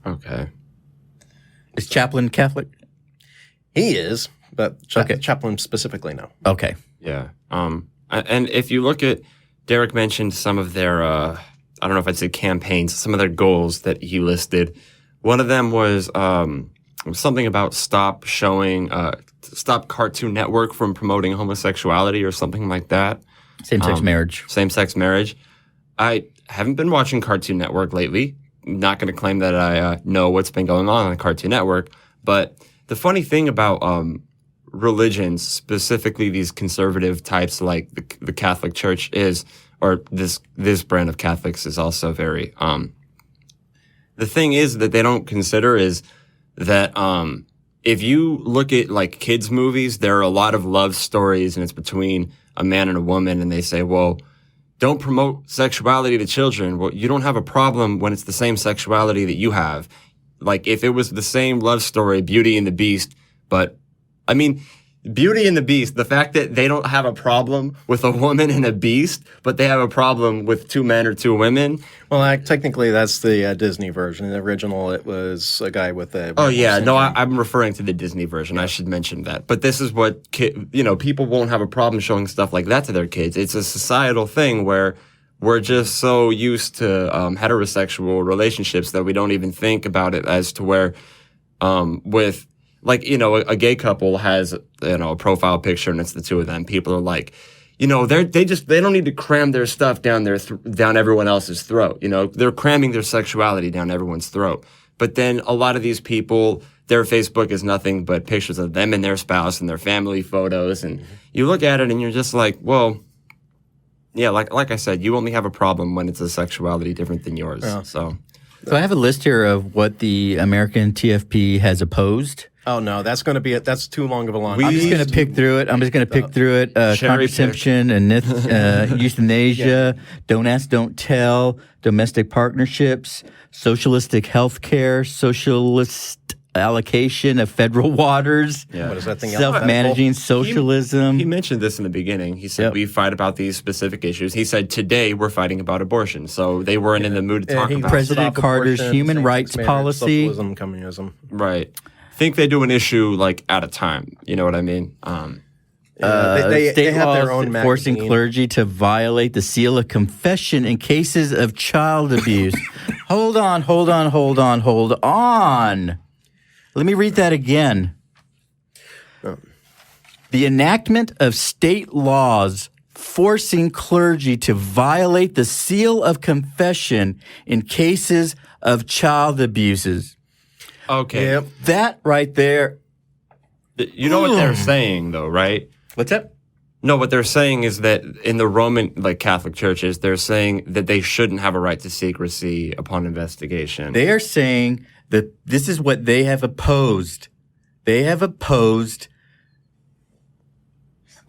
Okay. Is chaplain Catholic? He is, but chaplain specifically, no. Okay. Yeah. And if you look at, Derek mentioned some of their, I don't know if I'd say campaigns, some of their goals that he listed. One of them was something about stop Cartoon Network from promoting homosexuality or something like that. Same-sex marriage. Same-sex marriage. I haven't been watching Cartoon Network lately. Not going to claim that I know what's been going on Cartoon Network. But the funny thing about religions, specifically these conservative types like the Catholic Church is, or this brand of Catholics is also very the thing is that they don't consider is that if you look at like kids movies, there are a lot of love stories and it's between a man and a woman, and they say, well, don't promote sexuality to children. Well, you don't have a problem when it's the same sexuality that you have. Like if it was the same love story, Beauty and the Beast, but I mean, Beauty and the Beast, the fact that they don't have a problem with a woman and a beast, but they have a problem with two men or two women. Well, technically, that's the Disney version. In the original, it was a guy with a... Oh, yeah. No, I'm referring to the Disney version. I should mention that. But this is what, people won't have a problem showing stuff like that to their kids. It's a societal thing where we're just so used to heterosexual relationships that we don't even think about it as to where with... Like, a gay couple has, a profile picture and it's the two of them. People are like, they don't need to cram their stuff down everyone else's throat. They're cramming their sexuality down everyone's throat. But then a lot of these people, their Facebook is nothing but pictures of them and their spouse and their family photos. And you look at it and you're just like, well, yeah, like I said, you only have a problem when it's a sexuality different than yours. Yeah. So I have a list here of what the American TFP has opposed. Oh, no, that's too long of a line. I'm just going to pick through it. Contraception and euthanasia, don't ask, don't tell, domestic partnerships, socialistic health care, socialist allocation of federal waters, What is that thing? self-managing socialism. He mentioned this in the beginning. He said, we fight about these specific issues. He said, today we're fighting about abortion. So they weren't in the mood to talk about President Carter's human rights policy. Socialism, communism. Right. Think they do an issue like at a time. You know what I mean? They have their own magazine. Forcing clergy to violate the seal of confession in cases of child abuse. Hold on. Let me read that again. The enactment of state laws forcing clergy to violate the seal of confession in cases of child abuses. Okay. Yep. That right there. You know what they're saying, though, right? What's that? No, what they're saying is that in the Roman, Catholic churches, they're saying that they shouldn't have a right to secrecy upon investigation. They are saying that this is what they have opposed. They have opposed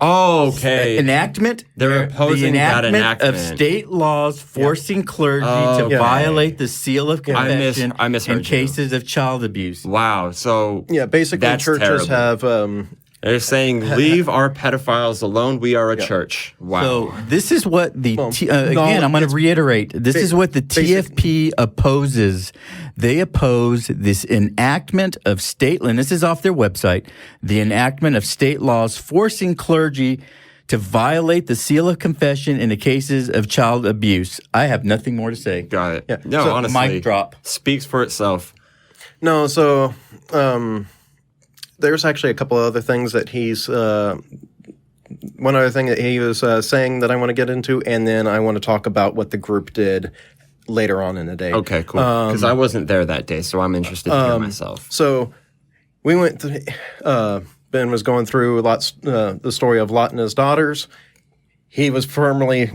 enactment. They're opposing that enactment of state laws forcing clergy to violate the seal of confession I misheard in cases of child abuse. Wow. So basically that's churches terrible. have... They're saying, leave our pedophiles alone. We are a church. Wow. So this is what the again, I'm going to reiterate. This is what the TFP opposes. They oppose this enactment of state, and this is off their website, the enactment of state laws forcing clergy to violate the seal of confession in the cases of child abuse. I have nothing more to say. Got it. Yeah. No, So, honestly, mic drop. Speaks for itself. No, so... there's actually a couple of other things that he's one other thing that he was saying that I want to get into, and then I want to talk about what the group did later on in the day. Okay, cool. Because I wasn't there that day, so I'm interested to hear myself. So we went through, Ben was going through the story of Lot and his daughters. He was firmly,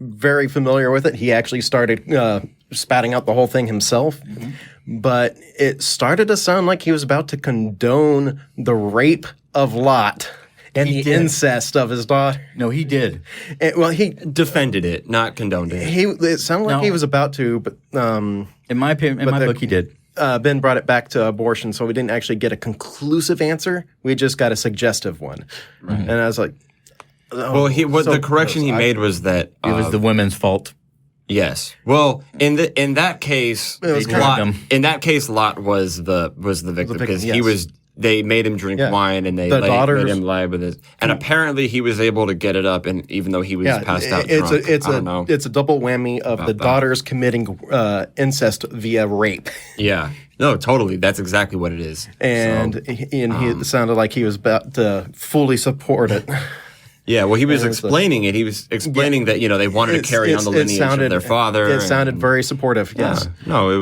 very familiar with it. He actually started spatting out the whole thing himself. But it started to sound like he was about to condone the rape of Lot and the incest of his daughter. No, he did. He defended it, not condoned it. It sounded like he was about to, but in my opinion, in my book, he did. Ben brought it back to abortion, so we didn't actually get a conclusive answer. We just got a suggestive one, and I was like, the correction he made was that it was the women's fault. Yes. Well, in that case, Lot was the victim because they made him drink wine and they made him lie with it. And apparently he was able to get it up, and even though he was passed out drunk. It's a double whammy of the daughters committing incest via rape. Yeah. No, totally. That's exactly what it is. And he sounded like he was about to fully support it. Yeah, well, he was explaining it. He was explaining that, they wanted to carry on the lineage of their father. It sounded very supportive, yes. No, he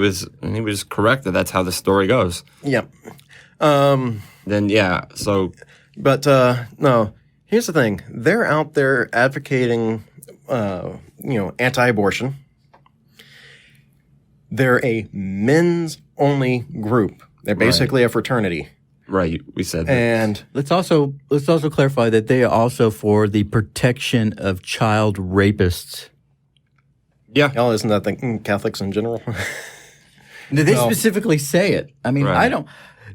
was correct that that's how the story goes. Yep. No, here's the thing. They're out there advocating, anti-abortion. They're a men's-only group. They're basically a fraternity. Right, we said that. And let's also clarify that they are also for the protection of child rapists. Yeah. Oh, isn't that the Catholics in general? They specifically say it. I mean, I don't.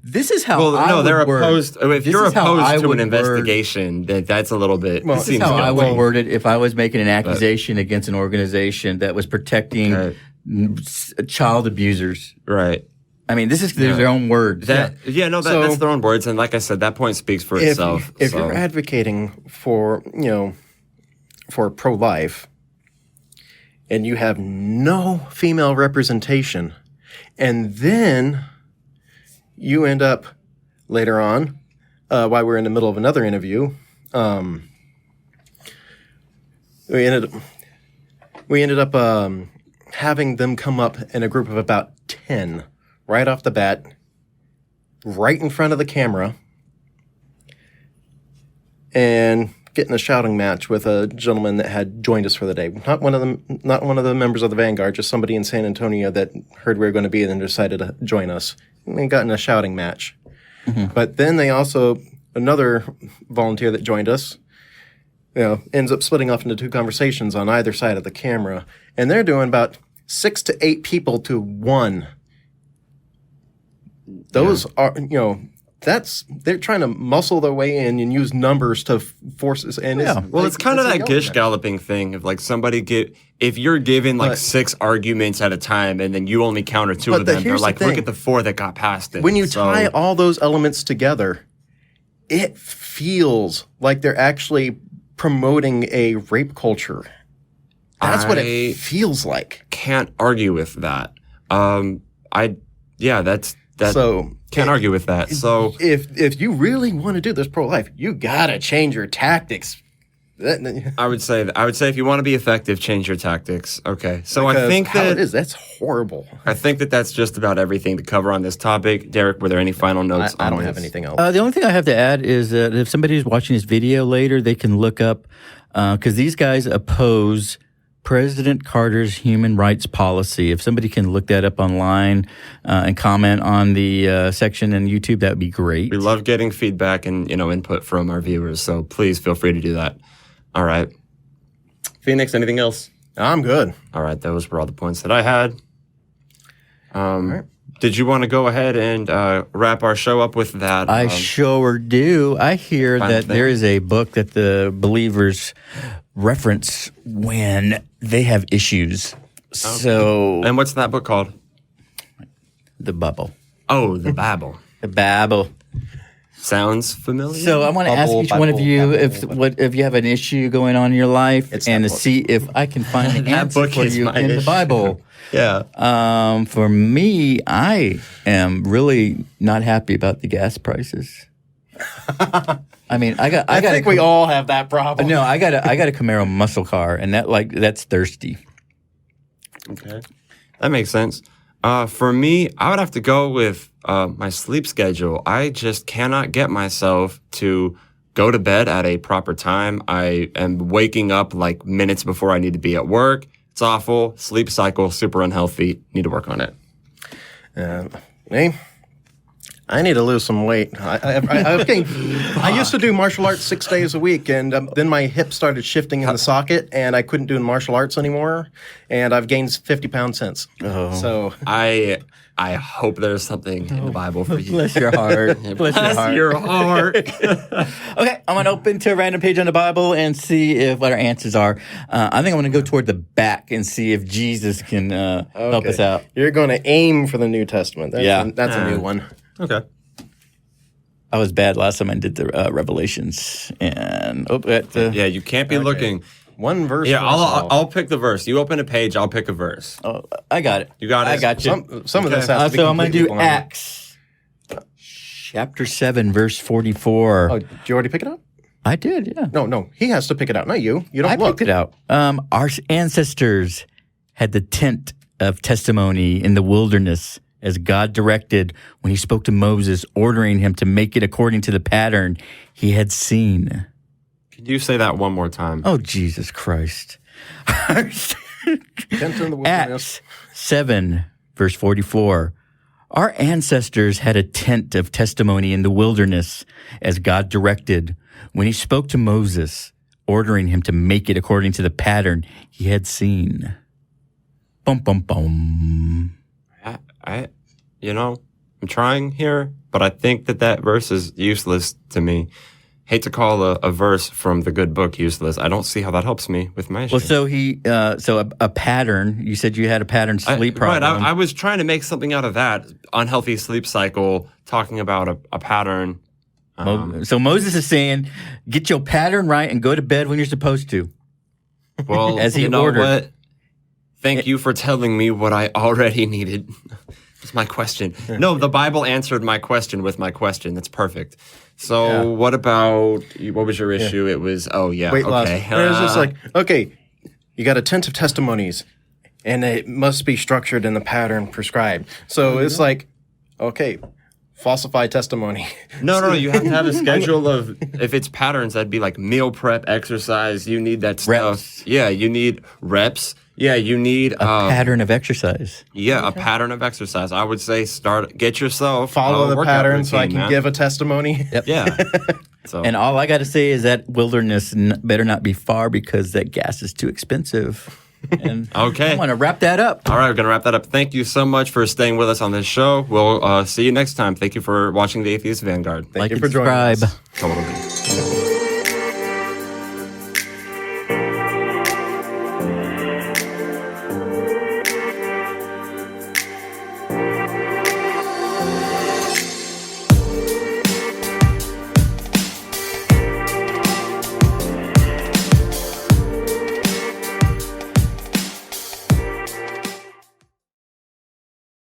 This is how they're opposed. If you're opposed to an investigation, that's a little bit. This is how I would word it if I was making an accusation against an organization that was protecting child abusers. Right. I mean, this is their own words. That's their own words, and like I said, that point speaks for itself. If you're advocating for pro-life, and you have no female representation, and then you end up later on, while we're in the middle of another interview, we ended up having them come up in a group of about 10. Right off the bat, right in front of the camera, and getting a shouting match with a gentleman that had joined us for the day. Not one of the members of the Vanguard, just somebody in San Antonio that heard we were going to be and then decided to join us. And got in a shouting match. Mm-hmm. But then another volunteer that joined us, ends up splitting off into two conversations on either side of the camera, and they're doing about 6 to 8 people to one. Those are, they're trying to muscle their way in and use numbers to force us. And it's kind of that gish galloping thing of like if you're given 6 arguments at a time and then you only counter 2 of them, they're like, look at the 4 that got past it. When you tie all those elements together, it feels like they're actually promoting a rape culture. That's what it feels like. Can't argue with that. Can't argue with that. So if you really want to do this pro-life, you gotta change your tactics. I would say if you want to be effective, change your tactics. Okay. So because I think that's horrible. I think that's just about everything to cover on this topic. Derek, were there any final notes? I don't have anything else. The only thing I have to add is that if somebody's watching this video later, they can look up because these guys oppose President Carter's human rights policy. If somebody can look that up online and comment on the section in YouTube, that would be great. We love getting feedback and input from our viewers, so please feel free to do that. All right. Phoenix, anything else? I'm good. All right, those were all the points that I had. All right. Did you want to go ahead and wrap our show up with that? I sure do. I hear that there is a book that the believers reference when they have issues. So, and what's that book called? The Bubble. Oh, the Babel. The Babel. Sounds familiar. So I want to ask each one of you if you have an issue going on in your life and to see if I can find an answer for you in the Bible. Yeah. For me, I am really not happy about the gas prices. I mean, I think we all have that problem. No, I got a Camaro muscle car, and that's thirsty. Okay, that makes sense. For me, I would have to go with my sleep schedule. I just cannot get myself to go to bed at a proper time. I am waking up like minutes before I need to be at work. It's awful. Sleep cycle, super unhealthy. Need to work on it. Me? I need to lose some weight. I used to do martial arts 6 days a week, and then my hip started shifting in the socket, and I couldn't do martial arts anymore. And I've gained 50 pounds since. Oh. So I hope there's something in the Bible for you. Bless your heart. Bless your heart. Okay, I'm going to open to a random page on the Bible and see what our answers are. I think I'm going to go toward the back and see if Jesus can help us out. You're going to aim for the New Testament. That's a new one. Okay. I was bad last time I did the Revelations. And yeah, you can't be looking. One verse. Yeah, I'll pick the verse. You open a page, I'll pick a verse. Oh, I got it. You got it? I got you. Some of this has to be so I'm going to do completely blind. Acts chapter 7, verse 44. Oh, did you already pick it up? I did, yeah. No. He has to pick it out, not you. You don't I look. picked it out. Our ancestors had the tent of testimony in the wilderness as God directed when he spoke to Moses, ordering him to make it according to the pattern he had seen. Could you say that one more time? Oh, Jesus Christ. Tent in the wilderness. Acts 7, verse 44. Our ancestors had a tent of testimony in the wilderness as God directed when he spoke to Moses, ordering him to make it according to the pattern he had seen. Bum, bum, bum. I'm trying here, but I think that verse is useless to me. Hate to call a verse from the good book useless. I don't see how that helps me with my issue. Well, so a pattern. You said you had a pattern sleep problem. Right. I was trying to make something out of that unhealthy sleep cycle, talking about a pattern. So Moses is saying, get your pattern right and go to bed when you're supposed to. Well, as he you know ordered. what? Thank you for telling me what I already needed. That's my question. No, the Bible answered my question with my question. That's perfect. So what was your issue? It was, Weight loss. It's just like, okay, you got a tent of testimonies, and it must be structured in the pattern prescribed. So it's like, okay, falsify testimony. No, you have to have a schedule of, if it's patterns, that'd be like meal prep, exercise. You need that stuff. Reps. Yeah, you need reps. Yeah, you need a pattern of exercise. Yeah, a pattern of exercise. I would say get yourself follow the pattern routine, so I can give a testimony. Yep. Yeah. So. And all I got to say is that wilderness better not be far because that gas is too expensive. And okay. I want to wrap that up. All right, we're going to wrap that up. Thank you so much for staying with us on this show. We'll see you next time. Thank you for watching the Atheist Vanguard. Thank you for joining us. Subscribe. Totally.